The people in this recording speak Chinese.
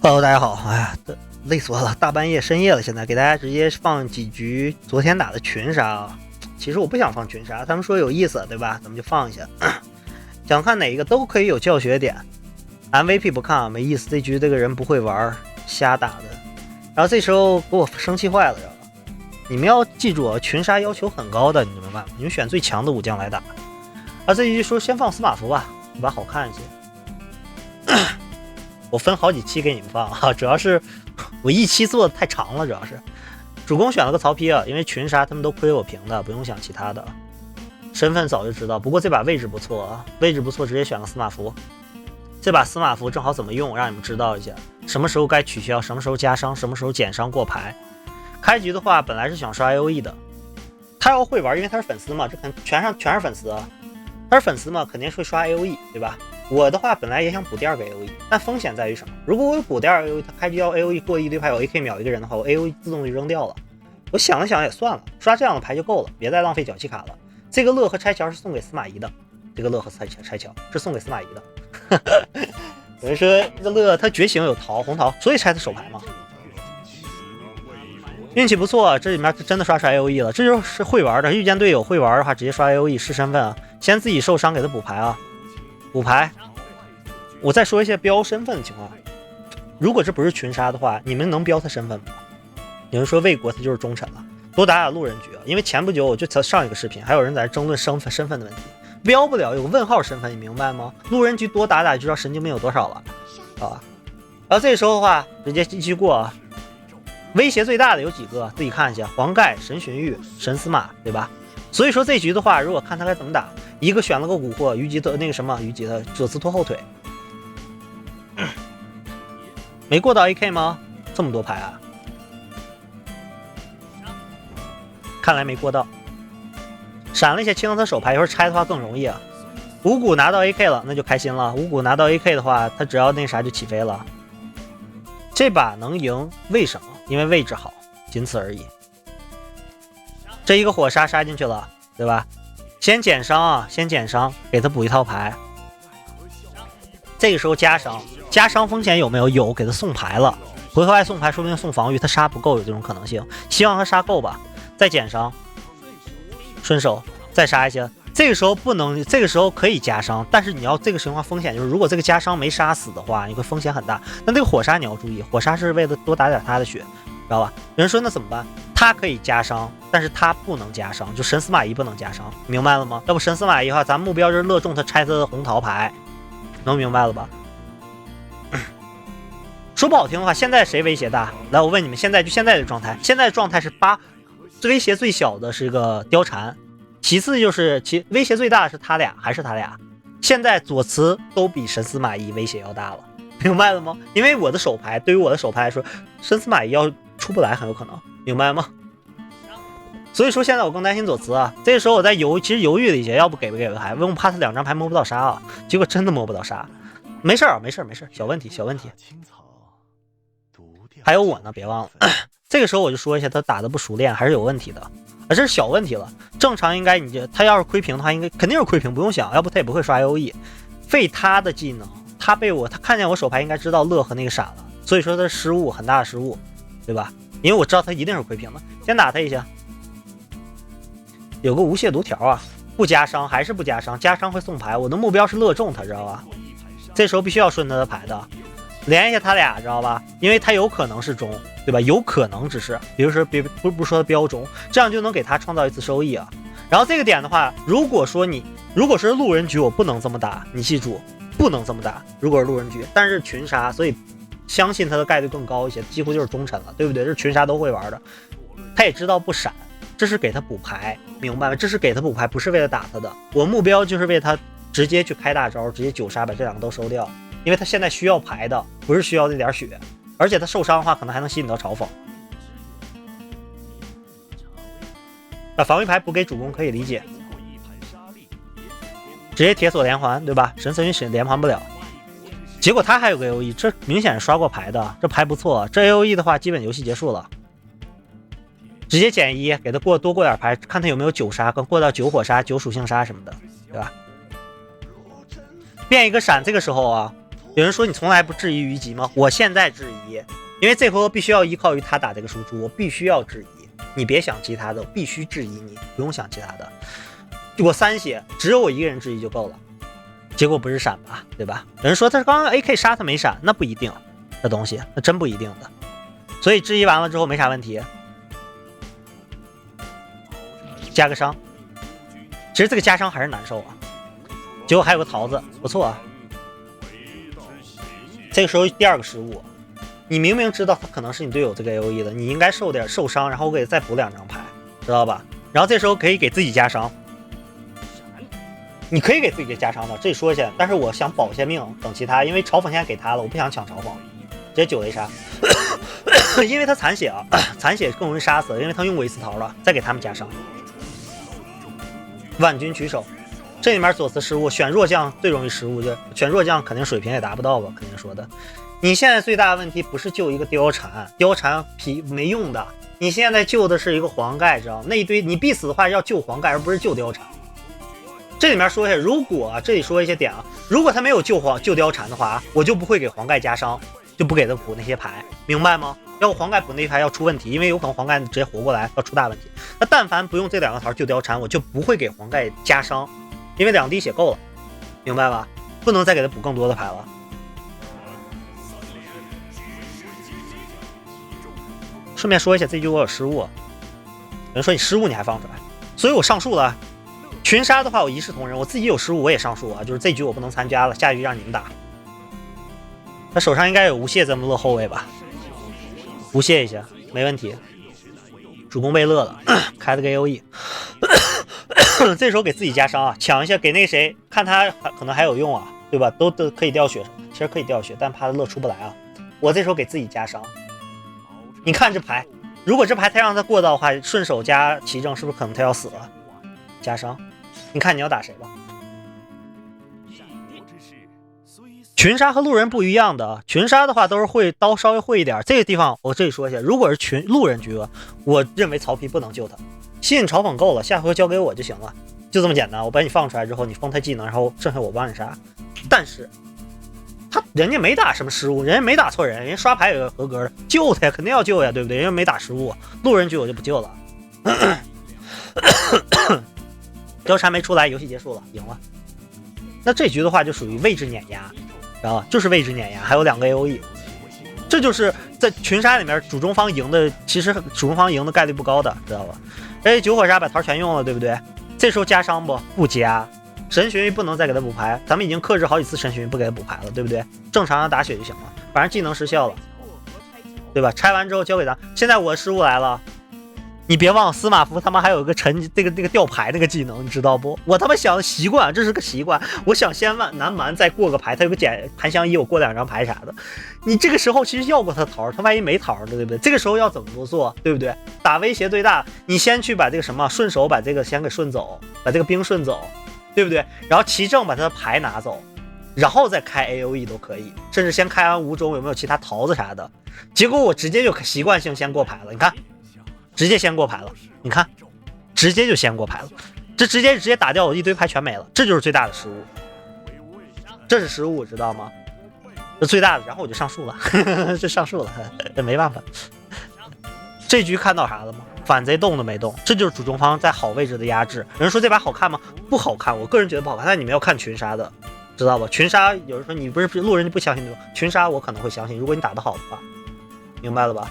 Hello，大家好。哎呀，累死我了，大半夜深夜了，现在给大家直接放几局昨天打的群杀啊。其实我不想放群杀，他们说有意思，对吧？咱们就放一下。想看哪一个都可以有教学点。MVP 不看没意思，这局这个人不会玩，瞎打的。然后这时候给我生气坏了，知道吧？你们要记住，群杀要求很高的，你明白吗？你们选最强的武将来打。这一局说先放司马符吧，对吧？好看一些。我分好几期给你们放啊，主要是我一期做的太长了，主要是主攻选了个曹丕啊，因为群杀他们都亏我平的，不用想其他的，身份早就知道。不过这把位置不错啊，位置不错，直接选个司马符。这把司马符正好怎么用，让你们知道一下，什么时候该取消，什么时候加伤，什么时候减伤过牌。开局的话，本来是想刷 AOE 的，他要会玩，因为他是粉丝嘛，这全是粉丝啊，他是粉丝嘛，肯定会刷 AOE， 对吧？我的话本来也想补第二个 AOE， 但风险在于什么？如果我有补第二个 AOE， 他开局要 AOE 过一堆牌有 AK 秒一个人的话，我 AOE 自动就扔掉了。我想了想也算了，刷这样的牌就够了，别再浪费脚气卡了。这个乐和拆桥是送给司马懿的，这个乐和拆桥是送给司马懿的。有人说这乐他觉醒有红桃，所以拆他手牌嘛。运气不错，这里面真的刷出来 AOE 了，这就是会玩的。遇见队友会玩的话，直接刷 AOE 试身份啊，先自己受伤给他补牌啊。补牌，我再说一些标身份的情况。如果这不是群杀的话，你们能标他身份吗？有人说魏国他就是忠臣了，多打打路人局啊。因为前不久我就上一个视频，还有人在争论身份的问题，标不了有个问号身份，你明白吗？路人局多打打就知道神经病有多少了啊。然后这时候的话，直接继续过啊。威胁最大的有几个，自己看一下：黄盖、神荀彧、神司马，对吧？所以说这局的话，如果看他该怎么打，一个选了个蛊惑，虞姬的那个什么，虞姬的左慈拖后腿，没过到 AK 吗？这么多牌啊，看来没过到。闪了一下清了他手牌，一会儿拆的话更容易啊。五谷拿到 AK 了，那就开心了。五谷拿到 AK 的话，他只要那啥就起飞了。这把能赢，为什么？因为位置好，仅此而已。这一个火杀杀进去了，对吧？先减伤啊，先减伤，给他补一套牌。这个时候加伤风险有没有？有，给他送牌了。回合外送牌，说不定送防御，他杀不够，有这种可能性。希望他杀够吧，再减伤，顺手再杀一些。这个时候不能，这个时候可以加伤，但是你要这个情况风险就是，如果这个加伤没杀死的话，你会风险很大。那这个火杀你要注意，火杀是为了多打点他的血，知道吧？有人说那怎么办？他可以加伤，但是他不能加伤，就神司马懿不能加伤，明白了吗？要不神司马懿的话，咱目标就是乐中他拆他的红桃牌，能明白了吧？说不好听的话，现在谁威胁大？来，我问你们，现在的状态，现在的状态是威胁最小的是个貂蝉，其次就是威胁最大的是他俩，还是他俩？现在左慈都比神司马懿威胁要大了，明白了吗？因为我的手牌，对于我的手牌来说，神司马懿要出不来很有可能，明白吗？所以说现在我更担心左慈啊。这个时候我在其实犹豫了一些，要不给不给个牌，因为我怕他两张牌摸不到杀啊。结果真的摸不到杀，没事，小问题。还有我呢，别忘了。这个时候我就说一下，他打的不熟练还是有问题的。这是小问题了，正常应该他要是亏平的话，应该肯定是亏平，不用想，要不他也不会刷 AOE。费他的技能，他看见我手牌应该知道乐和那个闪了，所以说他失误，很大的失误，对吧？因为我知道他一定是亏平的，先打他一下。有个无懈毒条啊，不加伤还是不加伤，加伤会送牌，我的目标是乐中他，知道吧？这时候必须要顺他的牌的，连一下他俩，知道吧？因为他有可能是中，对吧？有可能只是，比如说不说他标中，这样就能给他创造一次收益啊。然后这个点的话，如果是路人局，我不能这么打，你记住，不能这么打。如果是路人局，但是群杀，所以相信他的概率更高一些，几乎就是忠臣了，对不对？这是群杀都会玩的，他也知道不闪。这是给他补牌，明白吗？这是给他补牌，不是为了打他的。我目标就是为他直接去开大招，直接9杀把这两个都收掉，因为他现在需要牌的，不是需要那点血，而且他受伤的话，可能还能吸引到嘲讽。把防御牌补给主攻可以理解，直接铁锁连环，对吧？神神连环不了，结果他还有个 AOE， 这明显是刷过牌的，这牌不错，这 AOE 的话，基本游戏结束了。直接减1，给他多过点牌，看他有没有9杀，跟过到9火杀、9属性杀什么的，对吧？变一个闪，这个时候啊，有人说你从来不质疑虞姬吗？我现在质疑，因为这回合必须要依靠于他打这个输出，我必须要质疑。你别想其他的，我必须质疑你，不用想其他的。我3血，只有我一个人质疑就够了。结果不是闪吧，对吧？有人说他刚刚 AK 杀他没闪，那不一定，这东西那真不一定的。所以质疑完了之后没啥问题，加个伤。其实这个加伤还是难受啊。结果还有个桃子，不错啊。这个时候第2个失误，你明明知道他可能是你队友这个 AOE 的，你应该受伤，然后我给再补2张牌，知道吧？然后这时候可以给自己加伤，你可以给自己加伤的，这里说一下。但是我想保一下命，等其他，因为嘲讽现在给他了，我不想抢嘲讽，直接9雷杀，因为他残血啊，残血更容易杀死，因为他用过1次桃了，再给他们加伤。万军取手。这里面左思失误，选弱将最容易失误，就选弱将肯定水平也达不到吧，肯定说的。你现在最大的问题不是救一个貂蝉，貂蝉皮没用的，你现在救的是一个黄盖，知道吗？那一堆你必死的话要救黄盖，而不是救貂蝉。这里面说一下，如果这里说一些点啊，如果他没有救貂蝉的话，我就不会给黄盖加伤，就不给他补那些牌，明白吗？要我黄盖补那些牌要出问题，因为有可能黄盖直接活过来要出大问题。那但凡不用这2个桃救貂蝉，我就不会给黄盖加伤。因为2滴血够了，明白吧？不能再给他补更多的牌了。顺便说一下，这局我有失误，有人说你失误你还放出来，所以我上树了。群杀的话我一视同仁，我自己有失误我也上树啊，就是这局我不能参加了，下局让你们打。他手上应该有无懈这么乐后卫吧？无懈一下没问题。主攻被乐了，开了个 AOE。这时候给自己加伤啊，抢一下给那谁，看他可能还有用啊，对吧？都可以掉血，其实可以掉血，但怕他乐出不来啊。我这时候给自己加伤，你看这牌，如果这牌他让他过到的话，顺手加奇正是不是可能他要死了？加伤，你看你要打谁吧？群杀和路人不一样的，群杀的话都是会刀稍微会一点。这个地方我这里说一下，如果是路人局，我认为曹丕不能救他。吸引嘲讽够了，下回交给我就行了，就这么简单。我把你放出来之后，你封他技能，然后剩下我帮你杀。但是人家没打什么失误，人家没打错人，人家刷牌也是合格的，救他呀，肯定要救呀，对不对？人家没打失误，路人局我就不救了。貂蝉没出来，游戏结束了，赢了。那这局的话就属于位置碾压，知道吧？就是位置碾压，还有2个 AOE。这就是在群杀里面主中方赢的，其实主中方赢的概率不高的，知道吧？而且9火杀把桃全用了，对不对？这时候加伤不加，神巡不能再给他补牌，咱们已经克制好几次神巡不给他补牌了，对不对？正常打血就行了，反正技能失效了，对吧？拆完之后交给他。现在我失误来了，你别忘司马符他妈还有一个这个吊牌那个技能，你知道不？我他妈想习惯，这是个习惯，我想先南蛮再过个牌，他有个盘香衣，我过2张牌啥的。你这个时候其实要过他桃，他万一没桃呢，对不对？这个时候要怎么做，对不对？打威胁最大，你先去把这个什么顺手把这个先给顺走，把这个兵顺走，对不对？然后齐正把他的牌拿走，然后再开 AOE 都可以，甚至先开完无中有没有其他桃子啥的。结果我直接就习惯性先过牌了，你看。直接先过牌了，你看，直接就先过牌了，这直接打掉我一堆牌全没了，这就是最大的失误，这是失误，知道吗？这最大的，然后我就上树了，这上树了，这没办法。这局看到啥了吗？反贼动都没动，这就是主中方在好位置的压制。有人说这把好看吗？不好看，我个人觉得不好看，但你们要看群杀的，知道吧？群杀有人说你不是路人，你不相信对吧？群杀我可能会相信，如果你打得好的话，明白了吧？